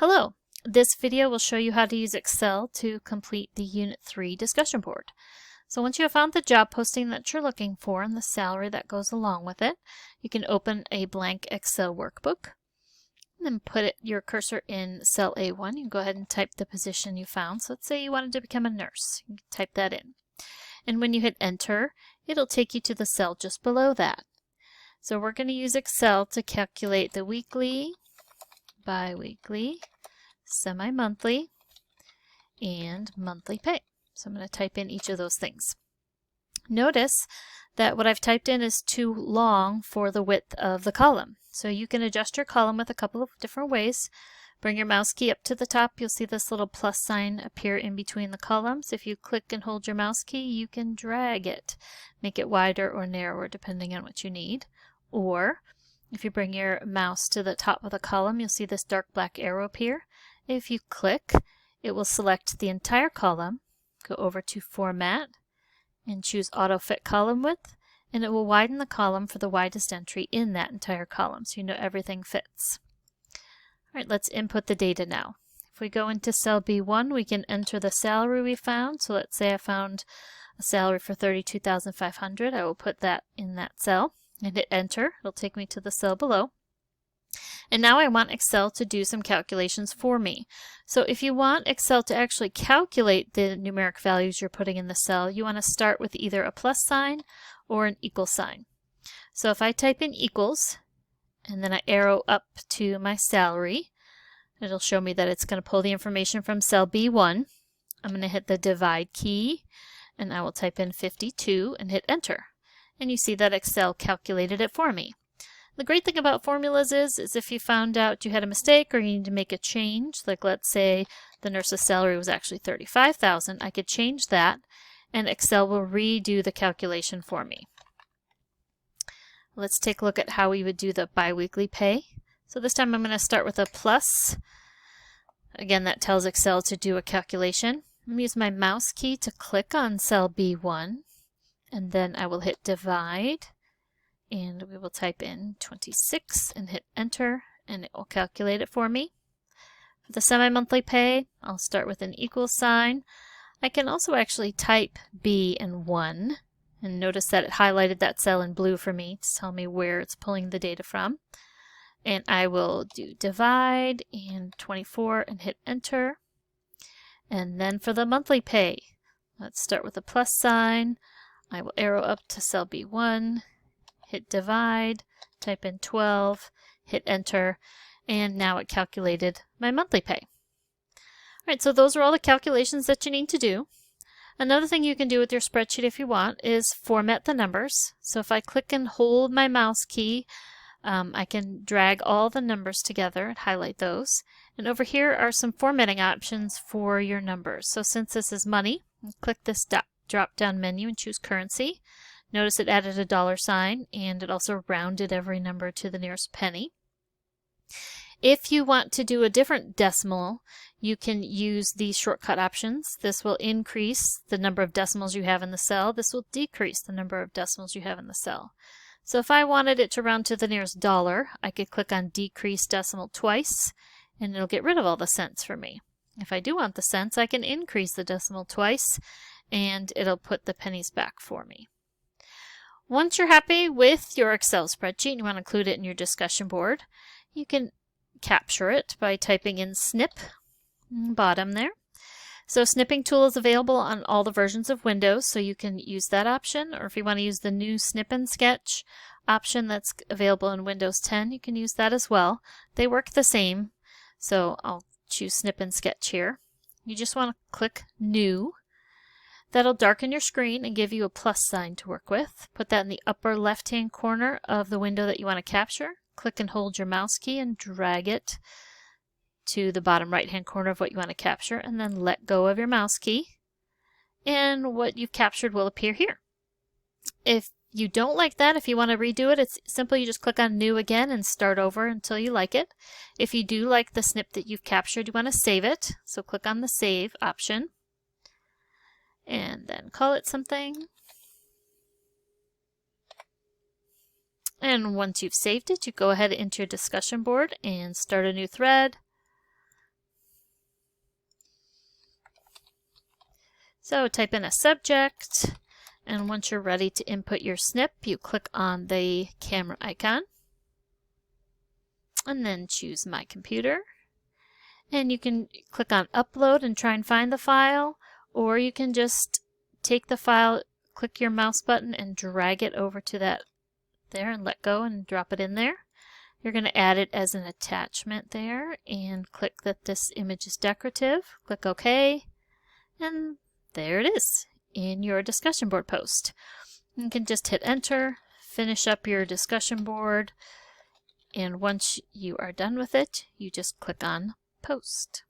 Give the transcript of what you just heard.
Hello! This video will show you how to use Excel to complete the Unit 3 discussion board. So once you have found the job posting that you're looking for and the salary that goes along with it, you can open a blank Excel workbook and then put your cursor in cell A1. You can go ahead and type the position you found. So let's say you wanted to become a nurse. You can type that in. And when you hit enter, it'll take you to the cell just below that. So we're going to use Excel to calculate the weekly, bi-weekly, semi-monthly, and monthly pay. So I'm going to type in each of those things. Notice that what I've typed in is too long for the width of the column. So you can adjust your column with a couple of different ways. Bring your mouse key up to the top. You'll see this little plus sign appear in between the columns. If you click and hold your mouse key, you can drag it. Make it wider or narrower depending on what you need. Or if you bring your mouse to the top of the column, you'll see this dark black arrow appear. If you click, it will select the entire column, go over to Format, and choose Auto Fit Column Width, and it will widen the column for the widest entry in that entire column, so you know everything fits. All right, let's input the data now. If we go into cell B1, we can enter the salary we found. So let's say I found a salary for $32,500. I will put that in that cell and hit enter. It'll take me to the cell below. And now I want Excel to do some calculations for me. So if you want Excel to actually calculate the numeric values you're putting in the cell, you want to start with either a plus sign or an equal sign. So if I type in equals, and then I arrow up to my salary, it'll show me that it's going to pull the information from cell B1. I'm going to hit the divide key, and I will type in 52 and hit enter. And you see that Excel calculated it for me. The great thing about formulas is if you found out you had a mistake or you need to make a change, like let's say the nurse's salary was actually $35,000, I could change that and Excel will redo the calculation for me. Let's take a look at how we would do the biweekly pay. So this time I'm going to start with a plus. Again, that tells Excel to do a calculation. I'm going to use my mouse key to click on cell B1 and then I will hit divide. And we will type in 26 and hit enter, and it will calculate it for me. For the semi-monthly pay, I'll start with an equal sign. I can also actually type B and 1, and notice that it highlighted that cell in blue for me to tell me where it's pulling the data from. And I will do divide and 24 and hit enter. And then for the monthly pay, let's start with a plus sign. I will arrow up to cell B1, hit divide, type in 12, hit enter, and now it calculated my monthly pay. All right, so those are all the calculations that you need to do. Another thing you can do with your spreadsheet if you want is format the numbers. So if I click and hold my mouse key, I can drag all the numbers together and highlight those. And over here are some formatting options for your numbers. So since this is money, click this drop-down menu and choose currency. Notice it added a $sign and it also rounded every number to the nearest penny. If you want to do a different decimal, you can use these shortcut options. This will increase the number of decimals you have in the cell. This will decrease the number of decimals you have in the cell. So if I wanted it to round to the nearest dollar, I could click on decrease decimal twice and it'll get rid of all the cents for me. If I do want the cents, I can increase the decimal twice and it'll put the pennies back for me. Once you're happy with your Excel spreadsheet and you want to include it in your discussion board, you can capture it by typing in snip, bottom there. So snipping tool is available on all the versions of Windows, so you can use that option, or if you want to use the new snip and sketch option that's available in Windows 10, you can use that as well. They work the same, so I'll choose snip and sketch here. You just want to click new. That'll darken your screen and give you a plus sign to work with. Put that in the upper left-hand corner of the window that you want to capture. Click and hold your mouse key and drag it to the bottom right-hand corner of what you want to capture, and then let go of your mouse key. And what you've captured will appear here. If you don't like that, if you want to redo it, it's simply you just click on New again and start over until you like it. If you do like the snip that you've captured, you want to save it. So click on the Save option. And then call it something. And once you've saved it, you go ahead into your discussion board and start a new thread. So type in a subject, and once you're ready to input your snip, you click on the camera icon, and then choose My Computer. And you can click on Upload and try and find the file, or you can just take the file, click your mouse button, and drag it over to that there and let go and drop it in there. You're going to add it as an attachment there and click that this image is decorative. Click OK, and there it is in your discussion board post. You can just hit enter, finish up your discussion board, and once you are done with it, you just click on Post.